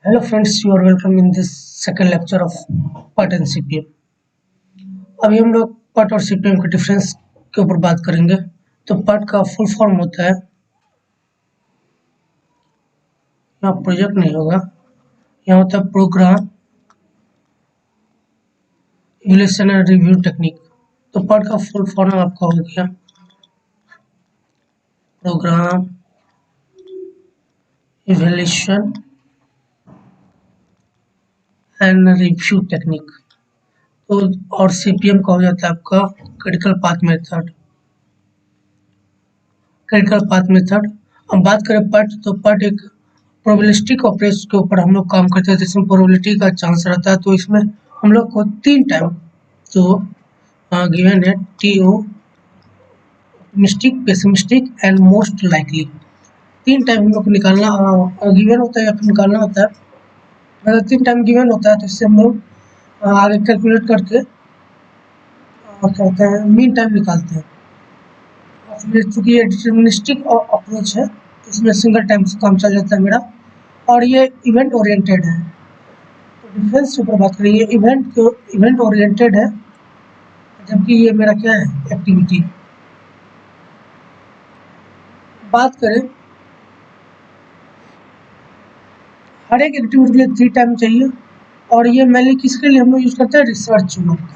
Hello friends, you are welcome in this second lecture of PAT and CPM। अभी हम लोग PAT और CPM के डिफरेंस के ऊपर बात करेंगे। तो PAT का फुल फॉर्म होता है, यहाँ प्रोजेक्ट नहीं होगा, यहाँ होता है programme evaluation and review technique. तो PAT का फुल फॉर्म आपका हो गया programme evaluation and review technique. तो और CPM का हो जाता है आपका critical path method. Critical path method अब बात करें PAT, तो PAT एक प्रोबेबिलिस्टिक अप्रोच के ऊपर हम लोग काम करते हैं, जिसमें प्रोबेबिलिटी का चांस रहता है। तो इसमें हम लोग को 3 टाइम जो गिवन है TO, optimistic, pessimistic and most likely. 3 time हम लोग को निकालना गिवन होता है या फिर निकालना होता है। अगर 3 टाइम गिवन होता है तो इससे हम लोग आगे कैलकुलेट करके क्या होता है मीन टाइम निकालते हैं। और फिर चूँकि ये डिटर्मिनिस्टिक अप्रोच है तो इसमें सिंगल टाइम से काम चल जाता है मेरा, और ये इवेंट ओरिएंटेड है। तो डिफरेंस के ऊपर बात करें, ये इवेंट ओरिएंटेड है, जबकि ये मेरा क्या है एक्टिविटी। बात करें हर एक एक्टिविटी के लिए 3 टाइम चाहिए, और ये मेनली किसके लिए हम लोग यूज़ करते हैं, रिसर्च वर्क।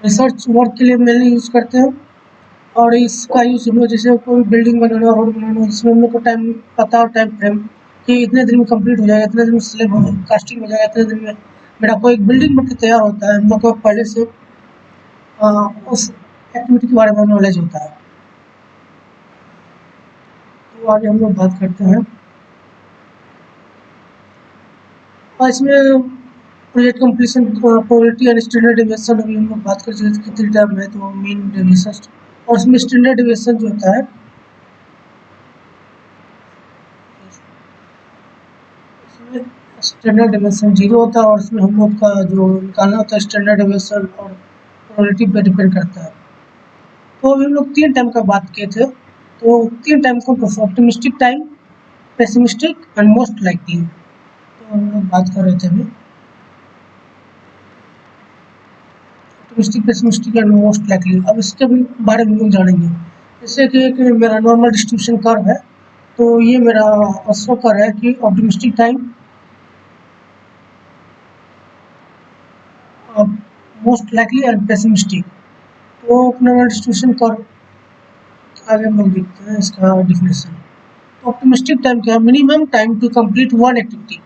रिसर्च वर्क के लिए मेनली यूज़ करते हैं। और इसका यूज़ हम लोग जैसे कोई बिल्डिंग बनाना, रोड बनाना, इसमें हम लोग को टाइम पता और टाइम फ्रेम कि इतने दिन में कंप्लीट हो जाएगा, इतने दिन में स्लेब हो कास्टिंग हो जाएगा, इतने दिन में मेरा कोई एक बिल्डिंग बन के तैयार होता है। हम लोग को पहले से उस एक्टिविटी के बारे में नॉलेज होता है। तो आगे हम लोग बात करते हैं, और इसमें project completion probability and standard deviation अभी हम लोग बात कर चुके हैं कितनी टाइम है, तो मीन डेविएशन और इसमें स्टैंडर्ड डेविएशन जो होता है, इसमें स्टैंडर्ड डेविएशन 0 होता है, और इसमें हम लोग का जो निकालना होता है स्टैंडर्ड डेविएशन और प्रोबेबिलिटी पे डिपेंड करता है। तो अभी हम लोग 3 टाइम का बात किए थे, तो 3 टाइम को optimistic time, pessimistic and most likely. तो हम लोग बात कर रहे थे अभी optimistic, pessimistic and most likely. अब इसके भी बारे में लोग जानेंगे। जैसे कि एक मेरा नॉर्मल डिस्ट्रीब्यूशन कर्व है, तो ये मेरा शो कर रहा है कि optimistic time, most likely and pessimistic. तो नॉर्मल डिस्ट्रीब्यूशन कर्व आगे हम लोग देखते हैं इसका डिफिनेशन। तो ऑप्टिमिस्टिक टाइम क्या है, minimum time to complete one activity,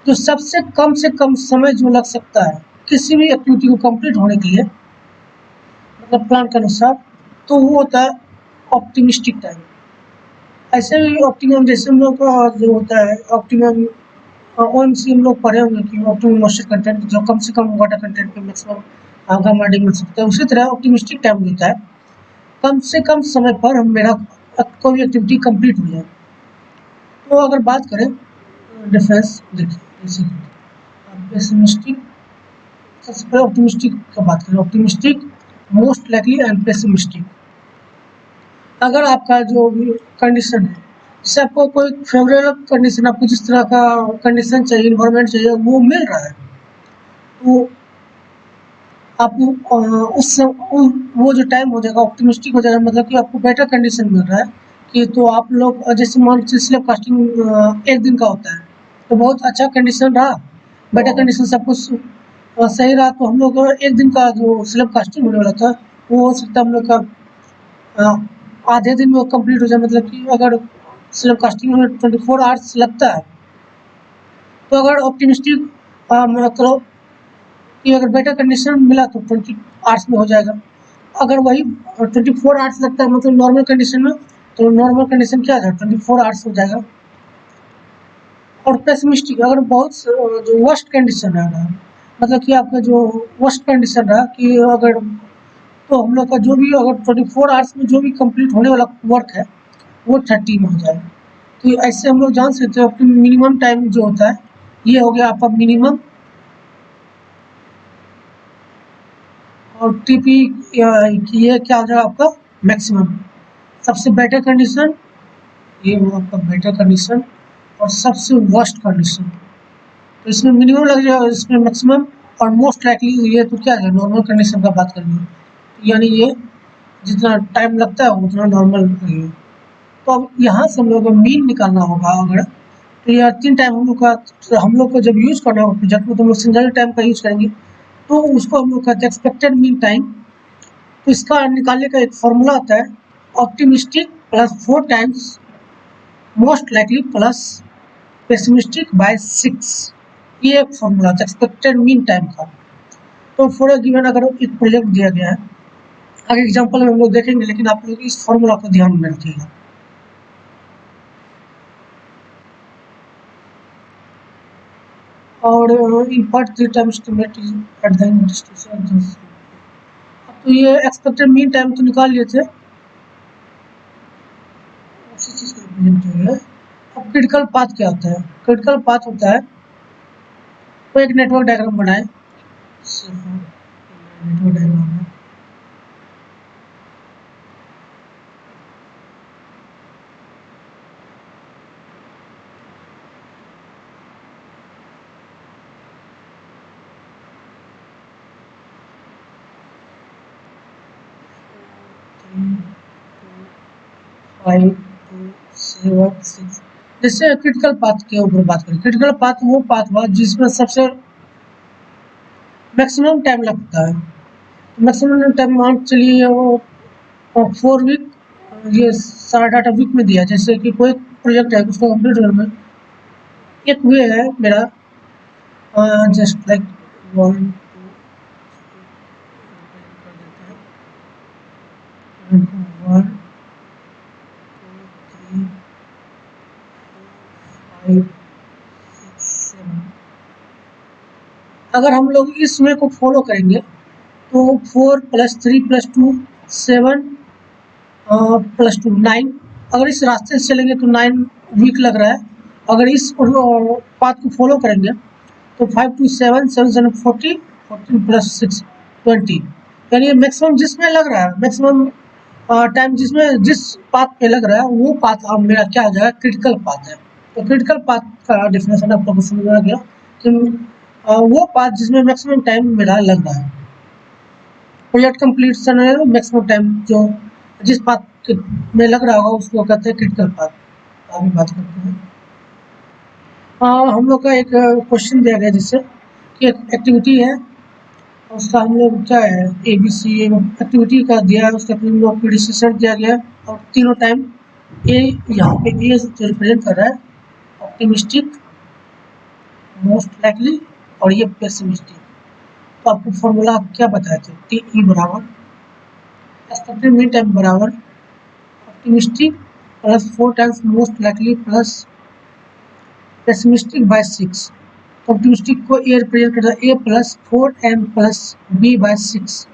जो सबसे कम से कम समय जो लग सकता है किसी भी एक्टिविटी को कंप्लीट होने के लिए, मतलब प्लान के अनुसार, तो वो होता है ऑप्टिमिस्टिक टाइम। ऐसे ही ऑप्टिमम जैसे हम लोग का जो होता है ऑप्टिमम OMC हम लोग पढ़े होंगे कि ऑप्टिमम मॉइस्चर कंटेंट, जो कम से कम वाटर कंटेंट पे मैक्सिमम गामा डी मिल सकता है। उसी तरह ऑप्टिमिस्टिक टाइम होता है कम से कम समय पर हम मेरा कोई भी एक्टिविटी कंप्लीट हो जाए। तो अगर बात करें डिफरेंस देखिए, जैसे पेसिमिस्टिक, सबसे पहले ऑप्टिमिस्टिक का बात करें, optimistic, most likely and pessimistic. अगर आपका जो भी कंडीशन है, जैसे आपको कोई फेवरेबल कंडीशन, आपको जिस तरह का कंडीशन चाहिए, इन्वायरमेंट चाहिए, वो मिल रहा है, तो आपको वो जो टाइम हो जाएगा ऑप्टिमिस्टिक हो जाएगा, मतलब कि आपको बेटर कंडीशन मिल रहा है कि तो आप लोग जैसे मान स्लैब कास्टिंग 1 दिन का होता है, तो बहुत अच्छा कंडीशन रहा, बेटर कंडीशन सब कुछ सही रहा, तो हम लोग 1 दिन का जो स्लैब कास्टिंग होने वाला था वो हो सकता है हम लोग का आधे दिन में वो कंप्लीट हो जाए। मतलब कि अगर स्लैब कास्टिंग में 24 आवर्स लगता है, तो अगर ऑप्टिमिस्टिक मतलब कि अगर बेटर कंडीशन मिला तो 20 आवर्स में हो जाएगा। अगर वही 24 आवर्स लगता है मतलब नॉर्मल कंडीशन में, तो नॉर्मल कंडीशन क्या है 24 आवर्स हो जाएगा। और पेसिमिस्टिक अगर बहुत जो वर्स्ट कंडीशन है, मतलब कि आपका जो वर्स्ट कंडीशन रहा कि अगर, तो हम लोग का जो भी अगर 24 आवर्स में जो भी कंप्लीट होने वाला वर्क है वो 30 में हो जाएगा। तो ऐसे हम लोग जान सकते हैं कि मिनिमम टाइम जो होता है ये हो गया आपका मिनिमम, और TP ये क्या हो जाएगा आपका मैक्सिमम। सबसे बेटर कंडीशन ये वो आपका बेटर कंडीशन, और सबसे वर्स्ट कंडीशन। तो इसमें मिनिमम लग जाएगा, इसमें मैक्सिमम और मोस्ट लाइकली। ये तो क्या है, नॉर्मल कंडीशन का बात करेंगे, तो यानी ये जितना टाइम लगता है उतना नॉर्मल है। तो अब यहाँ से हम लोग को मीन निकालना होगा अगर, तो यह 3 टाइम हम लोग का, तो हम लोग को जब यूज़ करना होगा प्रोजेक्ट में तो हम लोग सिंगल टाइम का यूज़ करेंगे, तो उसको हम लोग कहते हैं एक्सपेक्टेड मीन टाइम। तो इसका निकालने का एक फॉर्मूला आता है, optimistic plus 4 times most likely plus pessimistic by 6। ये एक फॉर्मूला है एक्सपेक्टेड मीन टाइम का। तो फॉर गिवन अगर एक प्रोजेक्ट दिया गया है, आगे एग्जांपल में हम लोग देखेंगे, लेकिन आप लोग इस फॉर्मूला को ध्यान में रखिएगा। और import 3 times estimate at the distribution. अब तो ये एक्सपेक्टेड मीन टाइम तो निकाल लिए थे, उसी चीज़ का रिप्रेजेंट हो गया। अब क्रिटिकल पाथ क्या होता है? क्रिटिकल पाथ होता है, तो एक नेटवर्क डायग्राम बनाए, नेटवर्क डायग्राम है, फाइव टू सेवन सिक्स। जैसे क्रिटिकल पाथ के ऊपर बात करें, क्रिटिकल पाथ वो पाथ हुआ जिसमें सबसे मैक्सिमम टाइम लगता है। मैक्सिमम टाइम मान के चलिए वो 4 वीक, ये सारा डाटा वीक में दिया है। जैसे कि कोई प्रोजेक्ट है उसको कंप्लीट करने में एक वे है मेरा, जस्ट लाइक 1 2 1 2 3 4 5 6 7। अगर हम लोग इस वे को फॉलो करेंगे तो 4 + 3 + 2 7 +2 9। अगर इस रास्ते से चलेंगे तो 9 वीक लग रहा है। अगर इस पाथ को फॉलो करेंगे तो 5 2 7 7 7 40 14 + 6 20। यानी ये मैक्सिमम जिसमें लग रहा है, मैक्सिमम टाइम जिसमें जिस पाथ पे लग रहा है वो पाथ अब मेरा क्या हो जाएगा, क्रिटिकल पाथ है। तो क्रिटिकल पाथ का डेफिनेशन आप लोगों को समझ में आ गया कि वो पाथ जिसमें मैक्सिमम टाइम मेरा लग रहा है। प्रोजेक्ट कंप्लीशन है मैक्सिमम टाइम जो जिस पाथ में लग रहा होगा उसको कहते हैं क्रिटिकल पाथ। आगे बात करते हैं। हम लोग का एक क्वेश्चन दिया गया जिससे कि एक एक्टिविटी है, उसका हम लोग क्या है ABC एक्टिविटी का दिया है, उसका हम लोग प्रीडिसेसर दिया गया और तीनों टाइम ए, यहाँ पे ए रिप्रेजेंट कर रहा है ऑप्टिमिस्टिक, मोस्ट लाइकली और ये पेसिमिस्टिक। तो आपको फॉर्मूला क्या बताए थे, TE बराबर एक्सपेक्टेड मीन टाइम बराबर optimistic plus 4 times most likely plus pessimistic by 6। Optimistic को ए रिप्रेजेंट करता है, A+4M + B/6।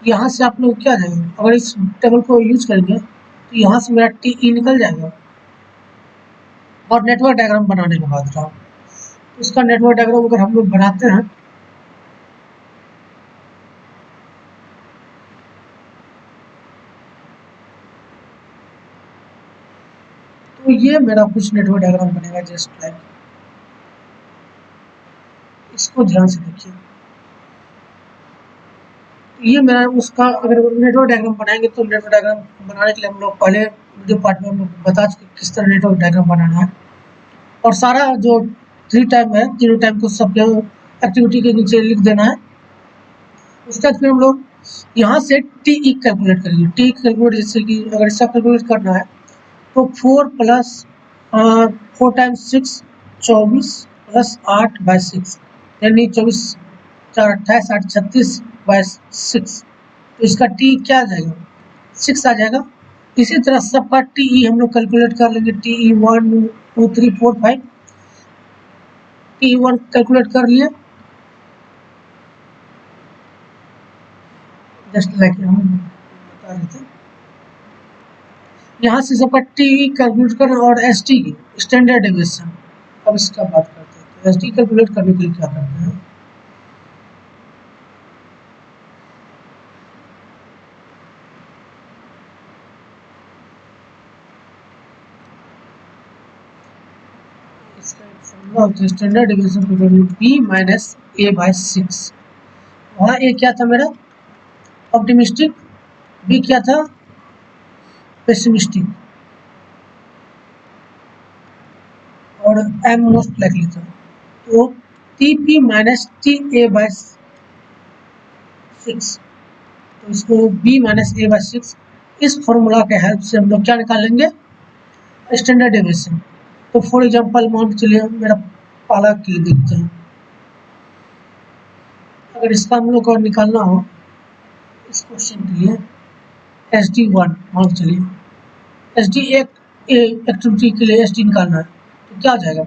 यहाँ से आप लोग क्या जाएंगे, अगर इस टेबल को यूज करेंगे तो यहाँ से मेरा TE निकल जाएगा। और नेटवर्क डायग्राम बनाने के बाद रहा, तो इसका नेटवर्क डायग्राम अगर हम लोग बनाते हैं तो ये मेरा कुछ नेटवर्क डायग्राम बनेगा जस्ट लाइक, इसको ध्यान से देखिए। ये मेरा उसका अगर नेटवर्क डायग्राम बनाएंगे तो नेटवर्क डायग्राम बनाने के लिए हम लोग पहले वीडियो पार्ट में हम लोग बता चुके किस तरह नेटवर्क डायग्राम बनाना है। और सारा जो 3 टाइम है, तीनों टाइम को सबके एक्टिविटी के नीचे लिख देना है। उसके बाद फिर हम लोग यहाँ से TE कैलकुलेट करेंगे। TE कैलकुलेट जैसे कि अगर इसका कैलकुलेट करना है तो 4 + 4 टाइम्स 6 24 + 8/6, यानी 24 4 28 8 36/6। तो इसका टी क्या आ जाएगा, 6 आ जाएगा। इसी तरह सबका TE हम लोग कैलकुलेट कर लेंगे, TE 1 2 3 4 5। TE1 कैलकुलेट कर लिए, जस्ट लाइक हम बता रहे थे। यहाँ से सबका TE कैलकुलेट कर और ST की स्टैंडर्ड डेविएशन। अब इसका बात करते हैं, तो ST कैलकुलेट करने के लिए क्या करते हैं, इसका एक फॉर्मूला होता है standard deviation to B minus A by 6। वहाँ ए क्या था मेरा ऑप्टिमिस्टिक, बी क्या था पेसिमिस्टिक और एम मोस्ट लाइकली था। तो T P minus T A by 6, तो इसको बी माइनस ए बाई 6 इस फॉर्मूला के हेल्प से हम लोग क्या निकालेंगे स्टैंडर्ड डेविएशन। तो फॉर एग्जांपल मान के चलिए मेरा पहला केस देखते हैं, अगर इसका हम लोग को निकालना हो इस क्वेश्चन के लिए एस डी 1 मान के चलिए एस डी एक एक्टिविटी के लिए एस डी निकालना है तो क्या आ जाएगा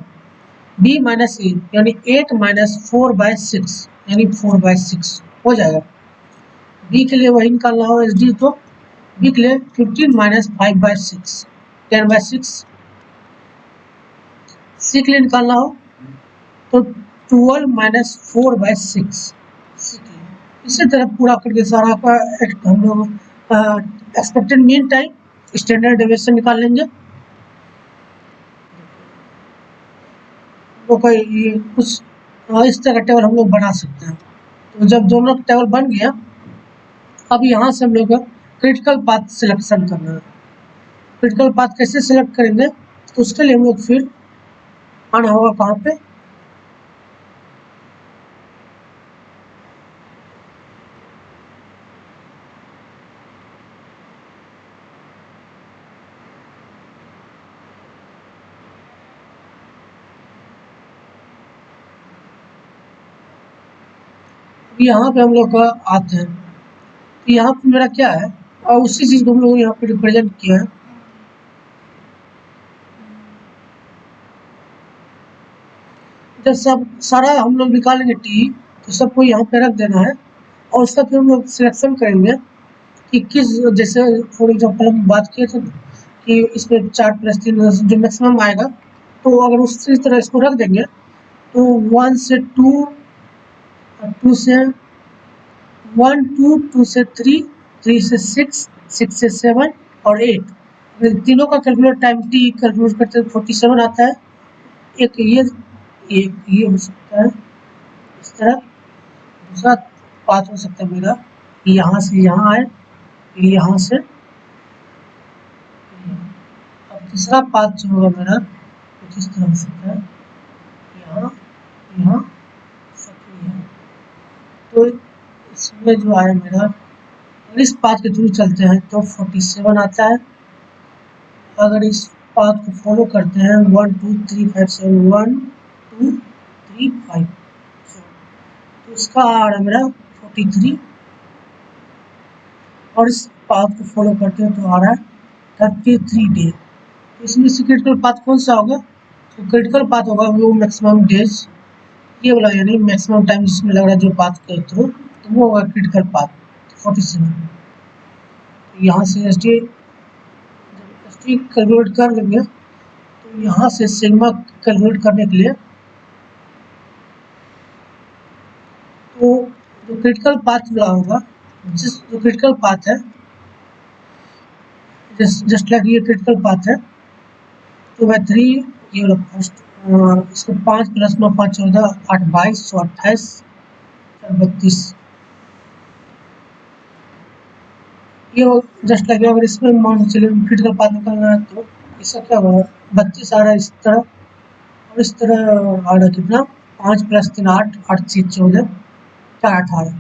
बी माइनस ए यानी 8 माइनस 4/6 यानी 4/6 हो जाएगा। बी के लिए वही निकालना हो एस डी तो बी के लिए 15 माइनस 5/6 10/6। सी के लिए निकालना हो तो 12 माइनस 4/6 सी के लिए। इसी तरह पूरा करके सारा का हम लोग expected mean time standard deviation निकाल लेंगे। तो कोई ये कुछ इस तरह का टेबल हम लोग बना सकते हैं। तो जब दोनों टेबल बन गया अब यहाँ से हम लोग क्रिटिकल पाथ सिलेक्शन करना है। क्रिटिकल पाथ कैसे सिलेक्ट करेंगे तो उसके लिए हम लोग फिर आना होगा कहाँ पे यहाँ पे हम लोग आते हैं। तो यहाँ पे मेरा क्या है और उसी चीज़ को हम लोग यहाँ पे रिप्रेजेंट किया है। जब सब सारा हम लोग निकालेंगे टी तो सबको यहाँ पे रख देना है और उसका फिर हम लोग सिलेक्शन करेंगे कि किस जैसे फॉर एग्जांपल हम बात किए थे कि इसमें 4+3 जो मैक्सिमम आएगा तो अगर उसी तरह इसको रख देंगे तो 1 से 2 2 से 1 2 2 से 3 3 से 6 6 से 7 और 8 तीनों का कैलकुलेट टाइम टी कैलकुलेट करते हैं 47 आता है। एक ये हो सकता है इस तरह। दूसरा पाथ हो सकता है मेरा यहाँ से यहाँ आए यहाँ से। अब तीसरा पाथ जो होगा मेरा कुछ इस तरह हो सकता है यहाँ यहाँ यहाँ। तो इसमें जो आया मेरा अगर इस पाथ के थ्रू चलते हैं तो 47 आता है। अगर इस पाथ को फॉलो करते हैं 1 2 3 5 7 1 2 3 5 तो इसका आ रहा है मेरा 43 और इस पाथ को फॉलो करते हैं तो आ रहा है 33 डे। तो इसमें से क्रिटिकल पाथ कौन सा होगा तो क्रिटिकल पाथ होगा वो मैक्सिमम डेज ये वाला यानी मैक्सिमम टाइम जिसमें लग रहा है जो पाथ के थ्रू तो वो होगा क्रिटिकल पाथ 47। तो यहाँ से एस डी कैलकुलेट कर लेंगे तो यहाँ से सिग्मा कैलकुलेट करने के लिए तो जो क्रिटिकल पाथ मिला होगा जो क्रिटिकल पाथ है जस्ट लाइक ये क्रिटिकल पाथ है 2/3 ये वाला फर्स्ट इसको 5 + 9 5 14 8 22 28 32 ये जस्ट लाइक अगर इसमें मान चलिए क्रिटिकल पाथ निकालना है तो इसका क्या होगा 32 आ रहा है इस तरह और इस तरह आ रहा है कितना 5 + 3 8 8 से 14 4 18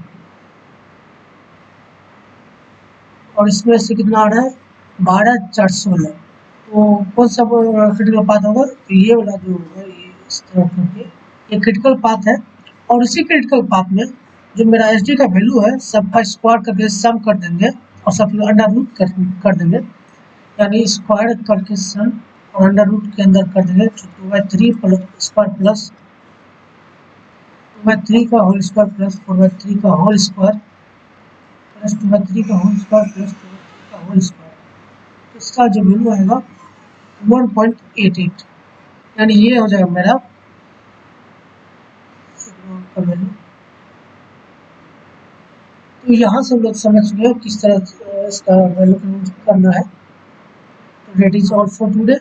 और इसमें से कितना आ रहा है 12 4 16। तो कौन सा क्रिटिकल पाथ होगा तो ये वाला जो है ये इस तरह करके ये क्रिटिकल पाथ है। और इसी क्रिटिकल पाथ में जो मेरा एस डी का वैल्यू है सबका स्क्वायर करके सम कर देंगे और सब अंडर रूट कर देंगे यानी स्क्वायर करके सम और अंडर रूट के अंदर कर देंगे 2/3 स्क्वायर प्लस 2/3 का होल स्क्वायर प्लस 4/3 का होल स्क्वायर प्लस 2/3 का होल स्क्वायर प्लस 2/3 का होल स्क्वायर। इसका जो वैल्यू आएगा 1.88 यानी ये हो जाएगा मेरा का वैल्यू। तो यहाँ से हम लोग समझ गए किस तरह इसका वैल्यू करना है। तो that is all for today.